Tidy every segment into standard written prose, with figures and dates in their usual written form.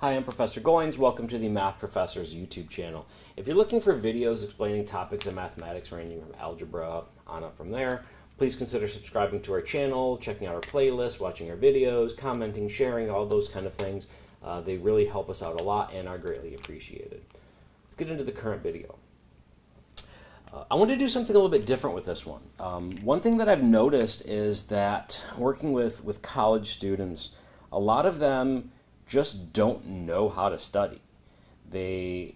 Hi, I'm Professor Goins. Welcome to the Math Professor's YouTube channel. If you're looking for videos explaining topics in mathematics ranging from algebra on up from there, please consider subscribing to our channel, checking out our playlist, watching our videos, commenting, sharing, all those kind of things. They really help us out a lot and are greatly appreciated. Let's get into the current video. I want to do something a little bit different with this one. One thing that I've noticed is that working with college students, a lot of them just don't know how to study. They've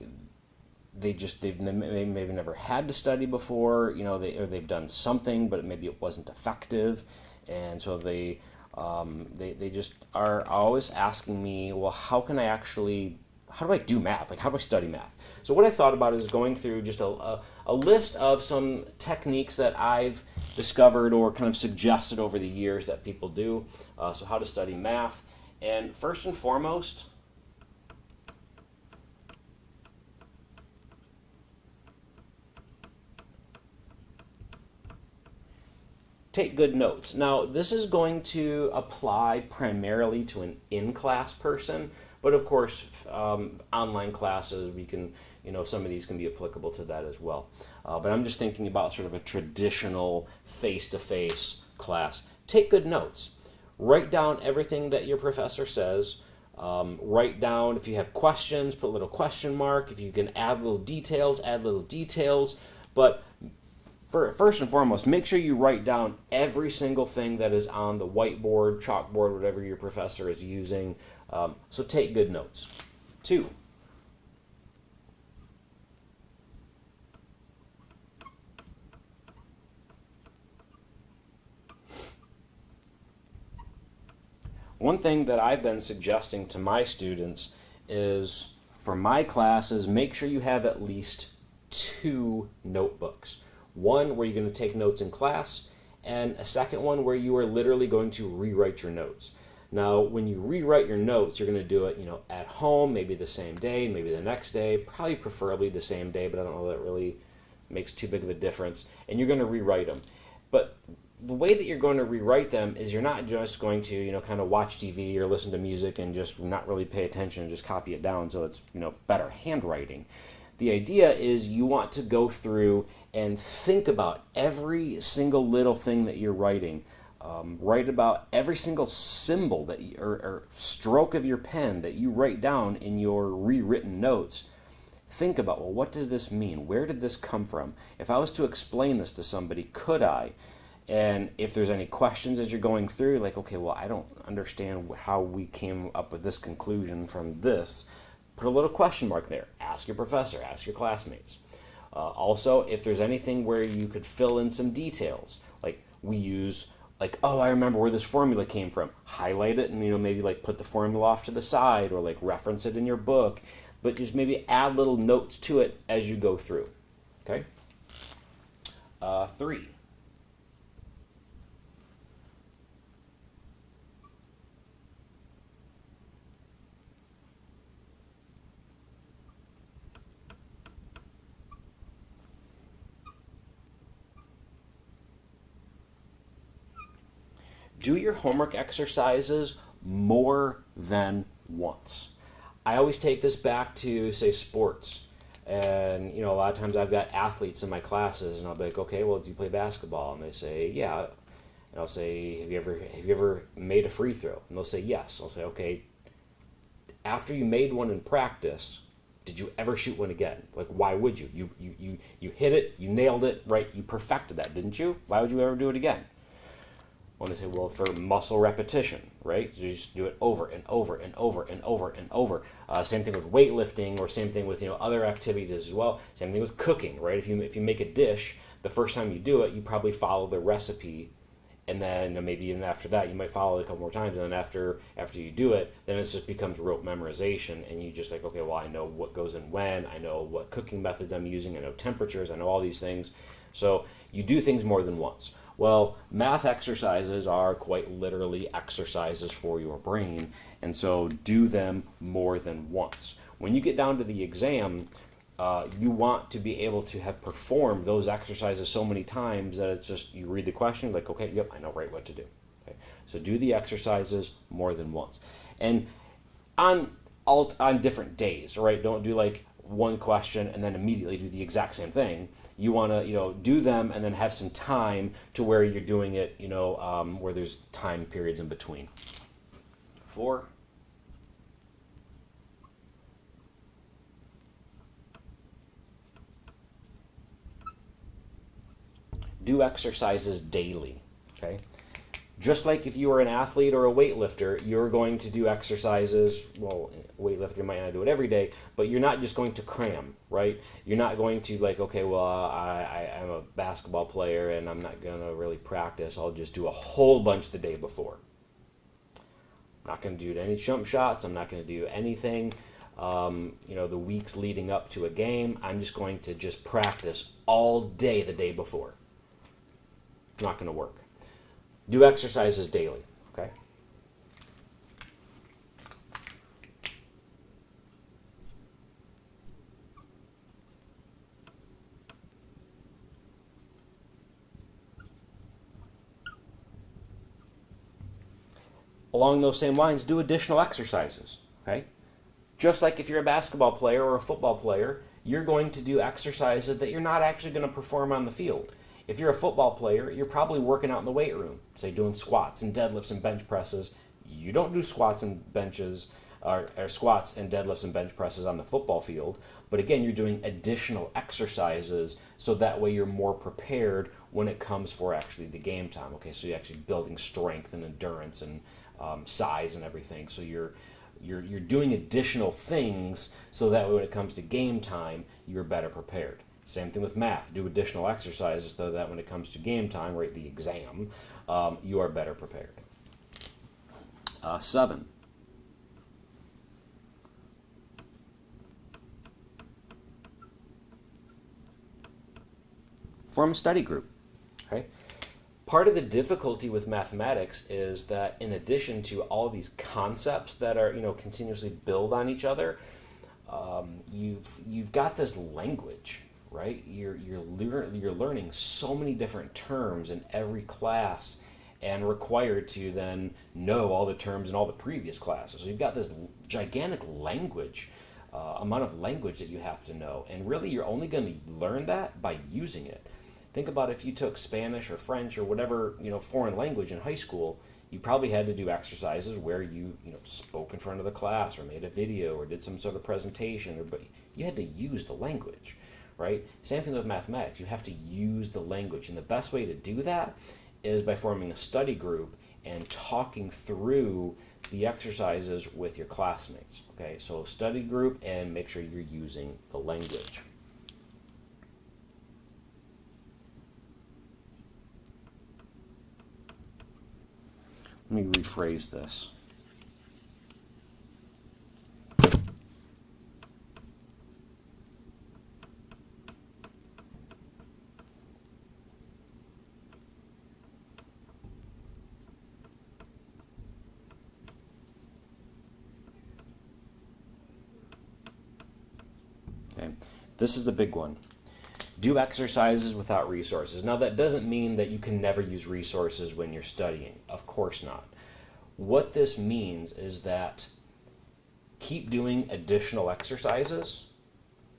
maybe never had to study before, or they've done something, but maybe it wasn't effective, and so they just are always asking me, well, how do I do math? Like, how do I study math? So what I thought about is going through just a list of some techniques that I've discovered or kind of suggested over the years that people do. So how to study math. And first and foremost, take good notes. Now, this is going to apply primarily to an in-class person, but of course, online classes, some of these can be applicable to that as well. But I'm just thinking about sort of a traditional face-to-face class. Take good notes. Write down everything that your professor says. Write down, if you have questions, put a little question mark. If you can add little details, add little details. But first and foremost, make sure you write down every single thing that is on the whiteboard, chalkboard, whatever your professor is using. So take good notes. 2. One thing that I've been suggesting to my students is, for my classes, make sure you have at least 2 notebooks. One where you're going to take notes in class, and a second one where you are literally going to rewrite your notes. Now, when you rewrite your notes, you're going to do it, at home, maybe the same day, maybe the next day, probably preferably the same day, but I don't know that really makes too big of a difference. And you're going to rewrite them. But the way that you're going to rewrite them is you're not just going to, kind of watch TV or listen to music and just not really pay attention and just copy it down so it's, better handwriting. The idea is you want to go through and think about every single little thing that you're writing. Write about every single symbol that or stroke of your pen that you write down in your rewritten notes. Think about, well, what does this mean? Where did this come from? If I was to explain this to somebody, could I? And if there's any questions as you're going through, like, okay, well, I don't understand how we came up with this conclusion from this, put a little question mark there. Ask your professor, ask your classmates. Also, if there's anything where you could fill in some details, like we use, like, oh, I remember where this formula came from. Highlight it and, maybe like put the formula off to the side or like reference it in your book, but just maybe add little notes to it as you go through. Okay? 3. Do your homework exercises more than once. I always take this back to, say, sports. And, a lot of times I've got athletes in my classes, and I'll be like, okay, well, do you play basketball? And they say, yeah. And I'll say, have you ever made a free throw? And they'll say, yes. I'll say, okay, after you made one in practice, did you ever shoot one again? Like, why would you? You hit it, you nailed it, right? You perfected that, didn't you? Why would you ever do it again? When they say, well, for muscle repetition, right? So you just do it over and over and over and over and over. Same thing with weightlifting, or same thing with other activities as well. Same thing with cooking, right? If you make a dish, the first time you do it, you probably follow the recipe, and then maybe even after that, you might follow it a couple more times, and then after you do it, then it just becomes rote memorization, and you just like, okay, well, I know what goes in when, I know what cooking methods I'm using, I know temperatures, I know all these things. So you do things more than once. Well, math exercises are quite literally exercises for your brain, and so do them more than once. When you get down to the exam, you want to be able to have performed those exercises so many times that it's just, you read the question, like, okay, yep, I know right what to do. Okay? So do the exercises more than once. And on all on different days, right? Don't do like one question and then immediately do the exact same thing. You want to, do them and then have some time to where you're doing it, where there's time periods in between. 4. Do exercises daily, okay? Just like if you were an athlete or a weightlifter, you're going to do exercises. Well, weightlifter might not do it every day, but you're not just going to cram, right? You're not going to like, okay, well, I'm a basketball player and I'm not going to really practice. I'll just do a whole bunch the day before. I'm not going to do any jump shots. I'm not going to do anything, the weeks leading up to a game. I'm just going to just practice all day the day before. It's not going to work. Do exercises daily, okay? Along those same lines, do additional exercises, okay? Just like if you're a basketball player or a football player, you're going to do exercises that you're not actually going to perform on the field. If you're a football player, you're probably working out in the weight room, say doing squats and deadlifts and bench presses. You don't do squats and benches or squats and deadlifts and bench presses on the football field, but again, you're doing additional exercises so that way you're more prepared when it comes for actually the game time. Okay, so you're actually building strength and endurance and size and everything. So you're doing additional things so that way when it comes to game time, you're better prepared. Same thing with math. Do additional exercises so that when it comes to game time, right, the exam, you are better prepared. 7. Form a study group. Okay. Part of the difficulty with mathematics is that in addition to all these concepts that are continuously build on each other, you've got this language. Right, you're learning so many different terms in every class, and required to then know all the terms in all the previous classes. So you've got this gigantic language, amount of language that you have to know, and really you're only going to learn that by using it. Think about if you took Spanish or French or whatever foreign language in high school. You probably had to do exercises where you spoke in front of the class or made a video or did some sort of presentation, but you had to use the language. Right? Same thing with mathematics. You have to use the language. And the best way to do that is by forming a study group and talking through the exercises with your classmates. Okay, so study group and make sure you're using the language. Let me rephrase this. Okay. This is the big one. Do exercises without resources. Now, that doesn't mean that you can never use resources when you're studying. Of course not. What this means is that keep doing additional exercises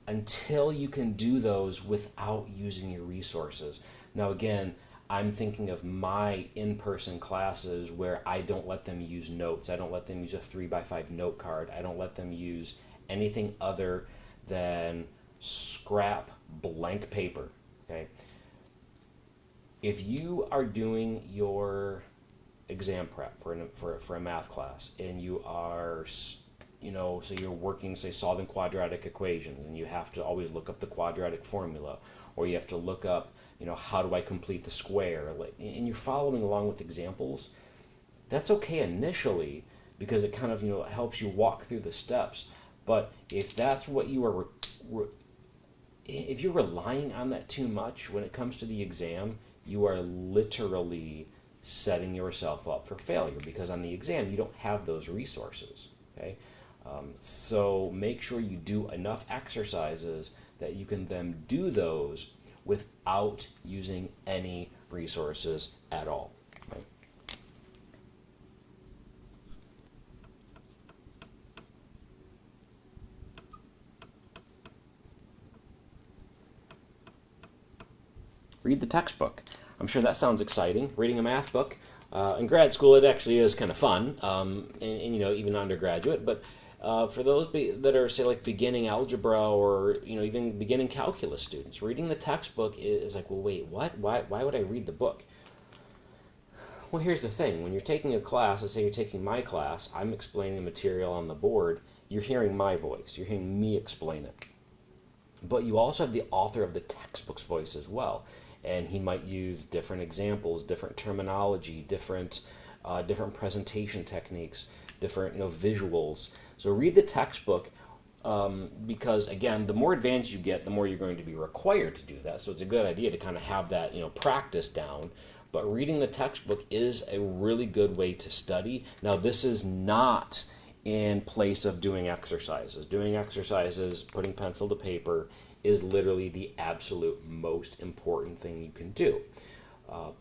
until you can do those without using your resources. Now, again, I'm thinking of my in-person classes where I don't let them use notes. I don't let them use a 3x5 note card. I don't let them use anything other than scrap blank paper. Okay. If you are doing your exam prep for a math class and you are, so you're working, say, solving quadratic equations, and you have to always look up the quadratic formula, or you have to look up, how do I complete the square, and you're following along with examples, that's okay initially because it kind of, helps you walk through the steps. But if that's what you are, if you're relying on that too much when it comes to the exam, you are literally setting yourself up for failure because on the exam you don't have those resources. Okay, so make sure you do enough exercises that you can then do those without using any resources at all. Okay? read the textbook. I'm sure that sounds exciting, reading a math book. In grad school, it actually is kind of fun, and you know, even undergraduate. But for those that are, say, like beginning algebra or you know, even beginning calculus students, reading the textbook is like, well, wait, what? Why would I read the book? Well, here's the thing. When you're taking a class, let's say you're taking my class, I'm explaining the material on the board, you're hearing my voice. You're hearing me explain it. But you also have the author of the textbook's voice as well. And he might use different examples, different terminology, different presentation techniques, different visuals. So read the textbook because, again, the more advanced you get, the more you're going to be required to do that. So it's a good idea to kind of have that practice down. But reading the textbook is a really good way to study. Now, this is not in place of doing exercises. Doing exercises, putting pencil to paper, is literally the absolute most important thing you can do.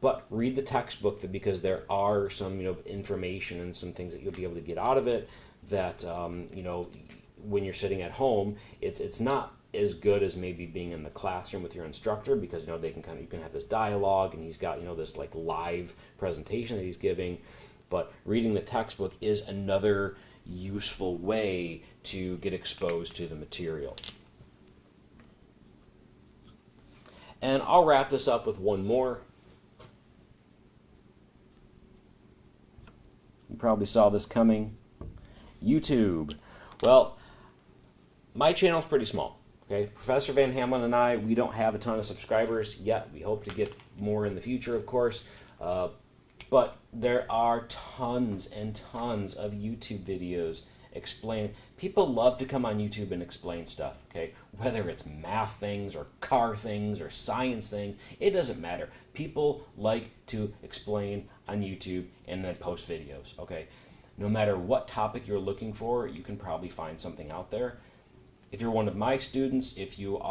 But read the textbook because there are some information and some things that you'll be able to get out of it that when you're sitting at home, it's not as good as maybe being in the classroom with your instructor, because they can you can have this dialogue and he's got this like live presentation that he's giving. But reading the textbook is another useful way to get exposed to the material. And I'll wrap this up with one more. You probably saw this coming. YouTube. Well, my channel's pretty small. Okay, Professor Van Hamlin and I, we don't have a ton of subscribers yet. We hope to get more in the future, of course. But there are tons and tons of YouTube videos explaining. People love to come on YouTube and explain stuff, okay? Whether it's math things or car things or science things, it doesn't matter. People like to explain on YouTube and then post videos, okay? No matter what topic you're looking for, you can probably find something out there. If you're one of my students, if you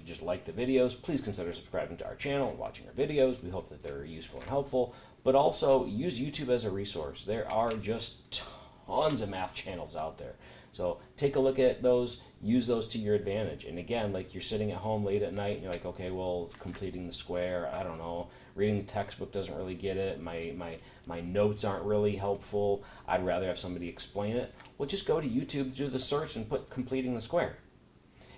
just like the videos, please consider subscribing to our channel and watching our videos. We hope that they're useful and helpful. But also use YouTube as a resource. There are just tons of math channels out there. So take a look at those, use those to your advantage. And again, like you're sitting at home late at night and you're like, okay, well, completing the square, I don't know. Reading the textbook doesn't really get it. My notes aren't really helpful. I'd rather have somebody explain it. Well, just go to YouTube, do the search, and put completing the square.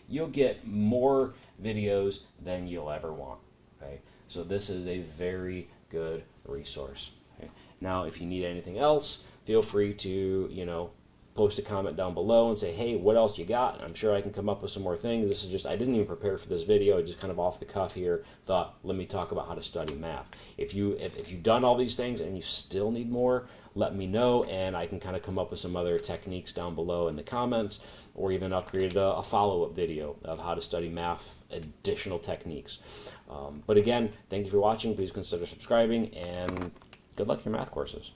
You'll get more videos than you'll ever want. Okay, so this is a very good resource. Okay? Now, if you need anything else, feel free to post a comment down below and say, hey, what else you got? I'm sure I can come up with some more things. This is just, I didn't even prepare for this video. I just kind of off the cuff here thought, let me talk about how to study math. If you've done all these things and you still need more, let me know, and I can kind of come up with some other techniques down below in the comments, or even I'll create a follow-up video of how to study math, additional techniques. But again, thank you for watching. Please consider subscribing, and good luck in your math courses.